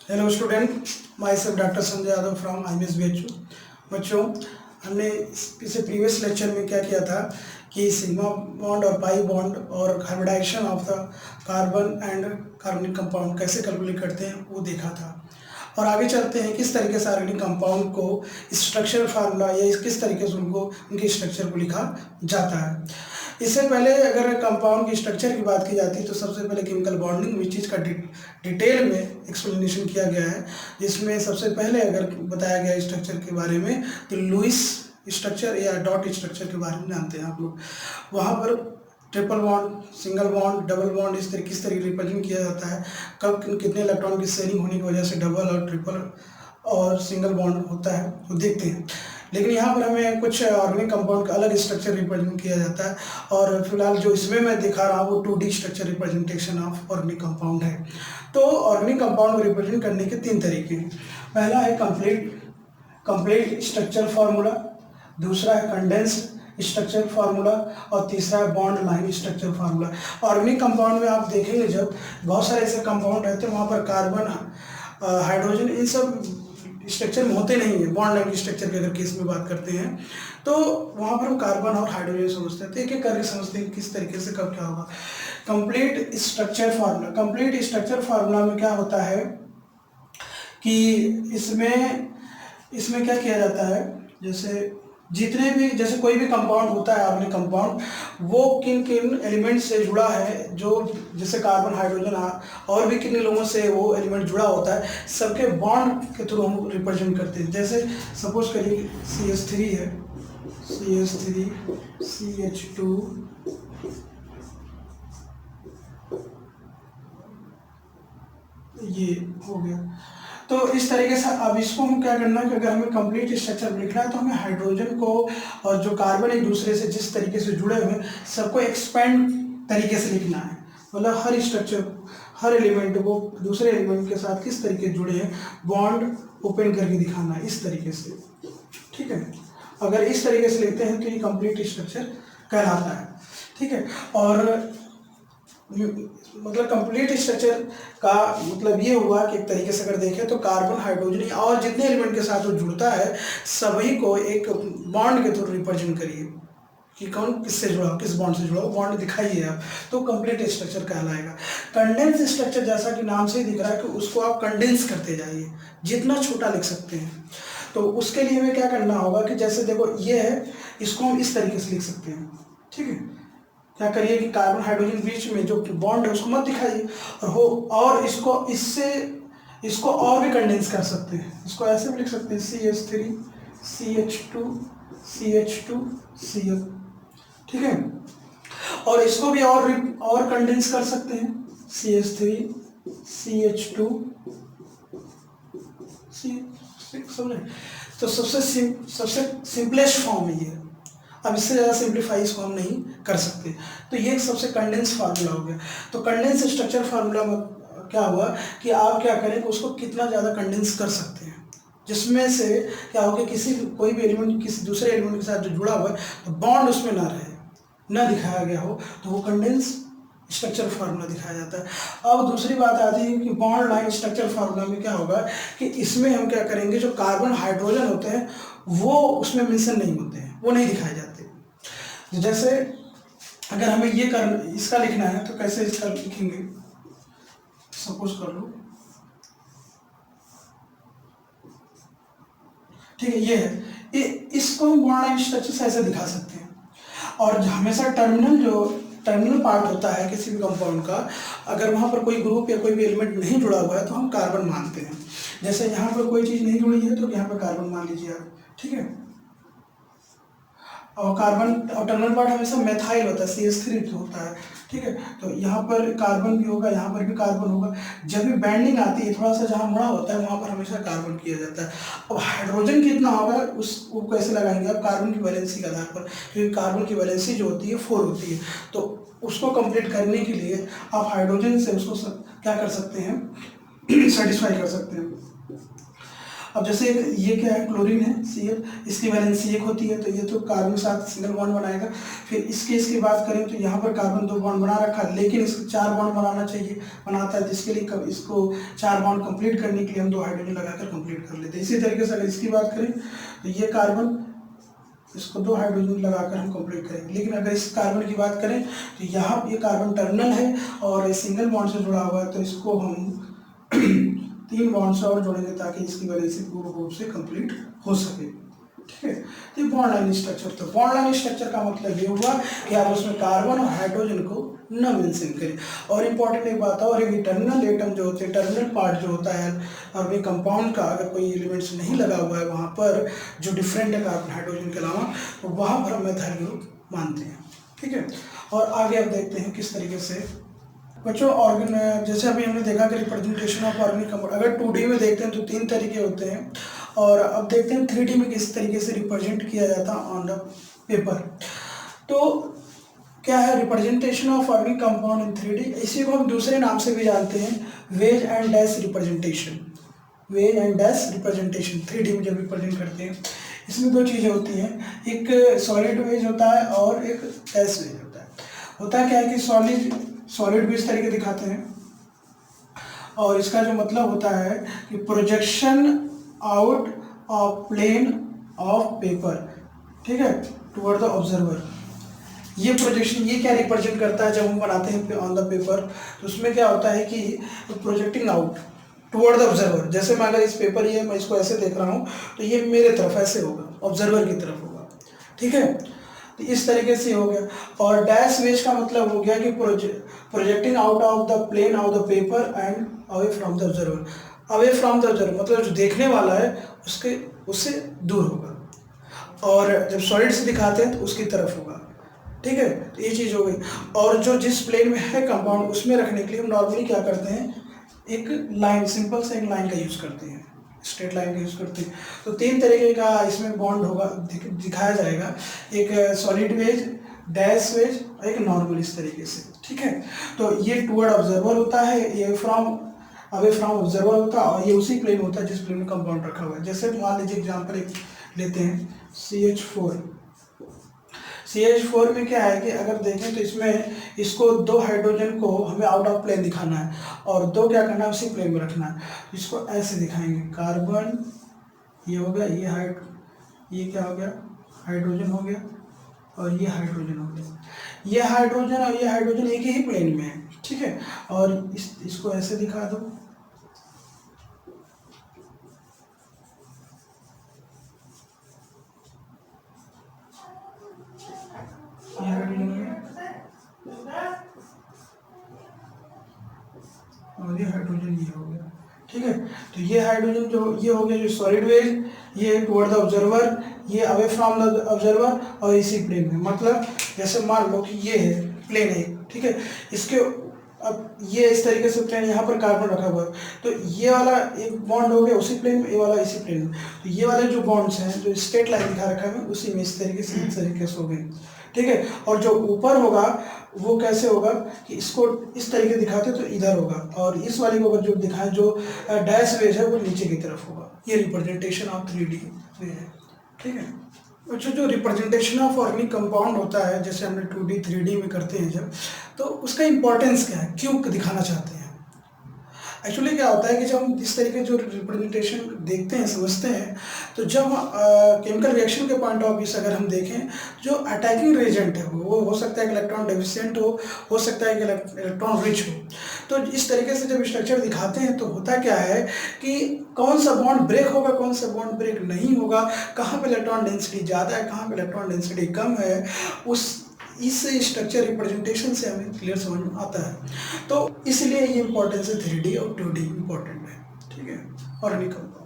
Hello student, my self doctor Sanjay Yadav from IMSBHU। बच्चों, हमने पिछले प्रीवियस लेक्चर में क्या किया था कि सिग्मा बॉन्ड और पाई बॉन्ड और hybridisation of the carbon and कार्बनिक कंपाउंड कैसे कैलकुलेट करते हैं वो देखा था। और आगे चलते हैं किस तरीके से ऑर्गेनिक कंपाउंड को स्ट्रक्चरल फार्मूला या किस तरीके से उनको उनके स्ट्रक्चर को लिखा जाता है। इससे पहले अगर कंपाउंड की स्ट्रक्चर की बात की जाती है तो सबसे पहले केमिकल बॉन्डिंग इस चीज़ का डिटेल में एक्सप्लेनेशन किया गया है, जिसमें सबसे पहले अगर बताया गया स्ट्रक्चर के बारे में तो लुईस स्ट्रक्चर या डॉट स्ट्रक्चर के बारे में जानते हैं आप लोग। वहाँ पर triple bond, single bond, double bond इस तरीके किस तरीके रिप्रेजेंट किया जाता है, कब कितने इलेक्ट्रॉन की शेयरिंग होने की वजह से डबल और ट्रिपल और सिंगल बॉन्ड होता है तो देखते हैं। लेकिन यहाँ पर हमें कुछ ऑर्गेनिक कंपाउंड का अलग स्ट्रक्चर रिप्रेजेंट किया जाता है और फिलहाल जो इसमें मैं दिखा रहा हूँ वो 2D structure representation of organic compound है। तो ऑर्गेनिक कंपाउंड को रिप्रेजेंट करने के 3 तरीके हैं। पहला है कंप्लीट स्ट्रक्चर फार्मूला, दूसरा है कंडेंस्ड स्ट्रक्चर फार्मूला और तीसरा है bond line structure formula. Organic compound में आप देखेंगे जब बहुत सारे ऐसे कंपाउंड रहते हैं वहाँ पर कार्बन, हाइड्रोजन इन सब स्ट्रक्चर में होते नहीं है। बॉन्ड लाइन स्ट्रक्चर के अगर केस में बात करते हैं तो वहाँ पर हम कार्बन और हाइड्रोजन समझते हैं। तो एक एक करके समझते हैं किस तरीके से कब क्या होगा। कंप्लीट स्ट्रक्चर फार्मूला में क्या होता है कि इसमें क्या किया जाता है, जैसे कोई भी कंपाउंड होता है ऑर्गेनिक कंपाउंड, वो किन किन एलिमेंट से जुड़ा है, जो जैसे कार्बन, हाइड्रोजन और भी कितने लोगों से वो एलिमेंट जुड़ा होता है, सबके बॉन्ड के थ्रू हम रिप्रेजेंट करते हैं। जैसे सपोज करिए CH3 है, CH3 CH2 ये हो गया। तो इस तरीके से अब इसको हम क्या करना है कि अगर हमें कंप्लीट स्ट्रक्चर लिखना है तो हमें हाइड्रोजन को और जो कार्बन एक दूसरे से जिस तरीके से जुड़े हुए हैं सबको एक्सपेंड तरीके से लिखना है। मतलब हर स्ट्रक्चर, हर एलिमेंट को दूसरे एलिमेंट के साथ किस तरीके से जुड़े हैं, बॉन्ड ओपन करके दिखाना है इस तरीके से। ठीक है, अगर इस तरीके से लिखते हैं तो ये कंप्लीट स्ट्रक्चर कहलाता है। ठीक है, और मतलब कंप्लीट स्ट्रक्चर का मतलब ये हुआ कि एक तरीके से अगर देखें तो कार्बन, हाइड्रोजन और जितने एलिमेंट के साथ वो जुड़ता है सभी को एक बॉन्ड के थ्रू रिप्रेजेंट करिए कि कौन किससे जुड़ा हो, किस बॉन्ड से जुड़ा हो, बॉन्ड दिखाइए आप, तो कंप्लीट स्ट्रक्चर कहलाएगा। कंडेंस स्ट्रक्चर जैसा कि नाम से ही दिख रहा है कि उसको आप कंडेंस करते जाइए, जितना छोटा लिख सकते हैं। तो उसके लिए हमें क्या करना होगा कि जैसे देखो ये है, इसको हम इस तरीके से लिख सकते हैं। ठीक है, क्या करिए कि कार्बन हाइड्रोजन बीच में जो बॉन्ड है उसको मत दिखाइए और इसको और भी कंडेंस कर सकते हैं। इसको ऐसे भी लिख सकते हैं CH3 CH2 CH2 Cl। ठीक है, और इसको भी और कंडेंस कर सकते हैं CH3 CH2 समझे। तो सबसे सिंपलेस्ट फॉर्म है ये। अब इससे ज़्यादा सिंप्लीफाई इसको हम नहीं कर सकते। तो ये सबसे कंडेंस फार्मूला हो गया। तो कंडेंस स्ट्रक्चर फार्मूला में क्या हुआ कि आप क्या करें कि उसको कितना ज़्यादा कंडेंस कर सकते हैं, जिसमें से क्या हो कि कोई भी एलिमेंट किसी दूसरे एलिमेंट के साथ जो जुड़ा हुआ है तो बॉन्ड उसमें ना रहे, ना दिखाया गया हो, तो वो कंडेंस स्ट्रक्चर फार्मूला दिखाया जाता है। अब दूसरी बात आती है कि बॉन्ड लाइन स्ट्रक्चर फार्मूला में क्या होगा कि इसमें हम क्या करेंगे, जो कार्बन हाइड्रोजन होते हैं वो उसमें मेंशन नहीं होते हैं, वो नहीं दिखाए जाते। जैसे अगर हमें इसका लिखना है तो कैसे इसका लिखेंगे, सपोज कर लो। ठीक है, ये है, इसको हम बॉन्ड लाइन स्ट्रक्चर से ऐसे दिखा सकते हैं। और हमेशा टर्मिनल पार्ट होता है किसी भी कंपाउंड का, अगर वहाँ पर कोई ग्रुप या कोई भी एलिमेंट नहीं जुड़ा हुआ है तो हम कार्बन मानते हैं। जैसे यहाँ पर कोई चीज़ नहीं जुड़ी है तो यहाँ पर कार्बन मान लीजिए आप। ठीक है, और कार्बन और टर्मिनल पार्ट हमेशा मेथाइल होता है, CH3 होता है। ठीक है, तो यहाँ पर कार्बन भी होगा, यहाँ पर भी कार्बन होगा। जब भी बैंडिंग आती है थोड़ा सा जहाँ मुड़ा होता है वहाँ पर हमेशा कार्बन किया जाता है। अब हाइड्रोजन कितना होगा उसको कैसे लगाएंगे आप, कार्बन की वैलेंसी के आधार पर, क्योंकि कार्बन की वैलेंसी जो होती है 4 होती है। तो उसको कंप्लीट करने के लिए आप हाइड्रोजन से उसको क्या कर सकते हैं, सेटिस्फाई कर सकते हैं। अब जैसे ये क्या है, क्लोरीन है Cl, इसकी वैलेंसी 1 होती है, तो ये तो कार्बन के साथ सिंगल बॉन्ड बनाएगा। फिर इसकी बात करें तो यहाँ पर कार्बन 2 बॉन्ड बना रखा है, लेकिन इसको 4 बॉन्ड बनाना चाहिए, बनाता है, जिसके लिए इसको 4 बॉन्ड कंप्लीट करने के लिए हम 2 हाइड्रोजन लगाकर कंप्लीट कर लेते हैं। इसी तरीके से अगर इसकी बात करें तो ये कार्बन, इसको 2 हाइड्रोजन लगाकर हम कंप्लीट करेंगे। लेकिन अगर इस कार्बन की बात करें तो यहाँ ये कार्बन टर्मिनल है और सिंगल बॉन्ड से जुड़ा हुआ है, तो इसको हम 3 बॉन्ड से और जोड़ेंगे ताकि इसकी वैलेंसी पूर्ण रूप से कंप्लीट हो सके। ठीक है, तो बॉन्ड लाइन स्ट्रक्चर, तो बॉन्ड लाइन स्ट्रक्चर का मतलब ये हुआ कि आप उसमें कार्बन और हाइड्रोजन को न मेंशन करें। और इम्पॉर्टेंट एक बात और है, टर्मिनल एटम जो होते हैं, टर्मिनल पार्ट जो होता है और भी कंपाउंड का अगर कोई एलिमेंट्स नहीं लगा हुआ है वहाँ पर जो डिफरेंट है कार्बन हाइड्रोजन के अलावा, तो वहाँ पर हम मेथाइल ग्रुप मानते हैं। ठीक है, और आगे आप देखते हैं किस तरीके से बच्चों ऑर्गन, जैसे अभी हमने देखा कि रिप्रेजेंटेशन ऑफ ऑर्गेनिक कंपाउंड अगर 2D में देखते हैं तो 3 तरीके होते हैं, और अब देखते हैं 3D में किस तरीके से रिप्रेजेंट किया जाता है ऑन द पेपर। तो क्या है representation of organic compound in 3D, इसी को हम दूसरे नाम से भी जानते हैं wedge and dash representation. Wedge and dash representation 3D में जब रिप्रेजेंट करते हैं, इसमें 2 चीज़ें होती हैं, एक सॉलिड वेज होता है और एक डैश वेज होता है। होता है क्या है कि सॉलिड भी इस तरीके दिखाते हैं, और इसका जो मतलब होता है कि projection out of plane of paper, ठीक है, टुवर्ड द ऑब्जर्वर। ये प्रोजेक्शन ये क्या रिप्रेजेंट करता है जब हम बनाते हैं ऑन द पेपर, तो उसमें क्या होता है कि projecting out toward the observer. जैसे मैं अगर इस पेपर ये मैं इसको ऐसे देख रहा हूँ तो ये मेरे तरफ ऐसे होगा, ऑब्जर्वर की तरफ होगा। ठीक है, तो इस तरीके से हो गया। और डैश वेज का मतलब हो गया कि projecting out of the plane of the paper and away from the observer. Away from the observer मतलब जो देखने वाला है उससे दूर होगा, और जब सॉलिड से दिखाते हैं तो उसकी तरफ होगा। ठीक है, तो ये चीज़ हो गई। और जो जिस प्लेन में है कंपाउंड उसमें रखने के लिए हम नॉर्मली क्या करते हैं, एक लाइन, सिंपल से एक लाइन का यूज़ करते हैं, स्ट्रेट लाइन का यूज़ करते हैं। तो 3 तरीके का इसमें बॉन्ड होगा, दिखाया जाएगा, एक सॉलिड वेज, डैश वेज और एक नॉर्मल, इस तरीके से। ठीक है, तो ये टुवर्ड ऑब्जर्वर होता है, ये अवे फ्रॉम ऑब्जर्वर होता है, और ये उसी प्लेन होता है जिस प्लेन में कंपाउंड रखा हुआ है। जैसे मान लीजिए एग्जाम्पल एक लेते हैं CH4। CH4 में क्या है कि अगर देखें तो इसमें इसको 2 हाइड्रोजन को हमें आउट ऑफ प्लेन दिखाना है और 2 क्या करना है, उसी प्लेन में रखना है। इसको ऐसे दिखाएंगे, कार्बन ये हो गया, ये क्या हो गया, हाइड्रोजन हो गया, और ये हाइड्रोजन हो गया। ये हाइड्रोजन और ये हाइड्रोजन एक ही प्लेन में है। ठीक है, और इसको ऐसे दिखा दो, ये हाइड्रोजन हो गया और ये हाइड्रोजन ये हो गया। ठीक है, तो ये हाइड्रोजन जो ये हो गया जो सॉलिड वेज, ये टुवर्ड द ऑब्जर्वर, ये अवे फ्रॉम द ऑब्जर्वर, और इसी प्लेन में। मतलब जैसे मान लो कि ये है प्लेन है, ठीक है, इसके अब ये इस तरीके से प्लेन, यहाँ पर कार्बन रखा हुआ है, तो ये वाला एक बॉन्ड हो गया उसी प्लेन में, ये वाला इसी प्लेन में। तो ये वाले जो बॉन्ड्स हैं जो स्ट्रेट लाइन दिखा रखा है उसी में इस तरीके से हो गए। ठीक है, और जो ऊपर होगा वो कैसे होगा कि इसको इस तरीके दिखाते तो इधर होगा, और इस वाले को अगर जो दिखाएं जो डैश वेज है वो नीचे की तरफ होगा। ये रिप्रेजेंटेशन ऑफ 3D में है। ठीक है, अच्छा, जो रिप्रेजेंटेशन ऑफ ऑर्गेनिक कंपाउंड होता है, जैसे हमने 2D 3D में करते हैं जब, तो उसका इंपॉर्टेंस क्या है, क्यों दिखाना चाहते हैं। एक्चुअली क्या होता है कि जब हम इस तरीके जो रिप्रेजेंटेशन देखते हैं, समझते हैं, तो जब केमिकल रिएक्शन के पॉइंट ऑफ व्यू से अगर हम देखें, जो अटैकिंग रेजेंट है वो हो सकता है कि इलेक्ट्रॉन डेफिशिएंट हो सकता है कि इलेक्ट्रॉन रिच हो। तो इस तरीके से जब स्ट्रक्चर दिखाते हैं तो होता क्या है कि कौन सा बॉन्ड ब्रेक होगा, कौन सा बॉन्ड ब्रेक नहीं होगा, कहाँ पे इलेक्ट्रॉन डेंसिटी ज़्यादा है, कहाँ पे इलेक्ट्रॉन डेंसिटी कम है, इस स्ट्रक्चर रिप्रेजेंटेशन से हमें क्लियर समझ में आता है। तो इसलिए ये इंपॉर्टेंस है 3D और 2D इम्पोर्टेंट है। ठीक है, ऑर्गेनिक कंपाउंड।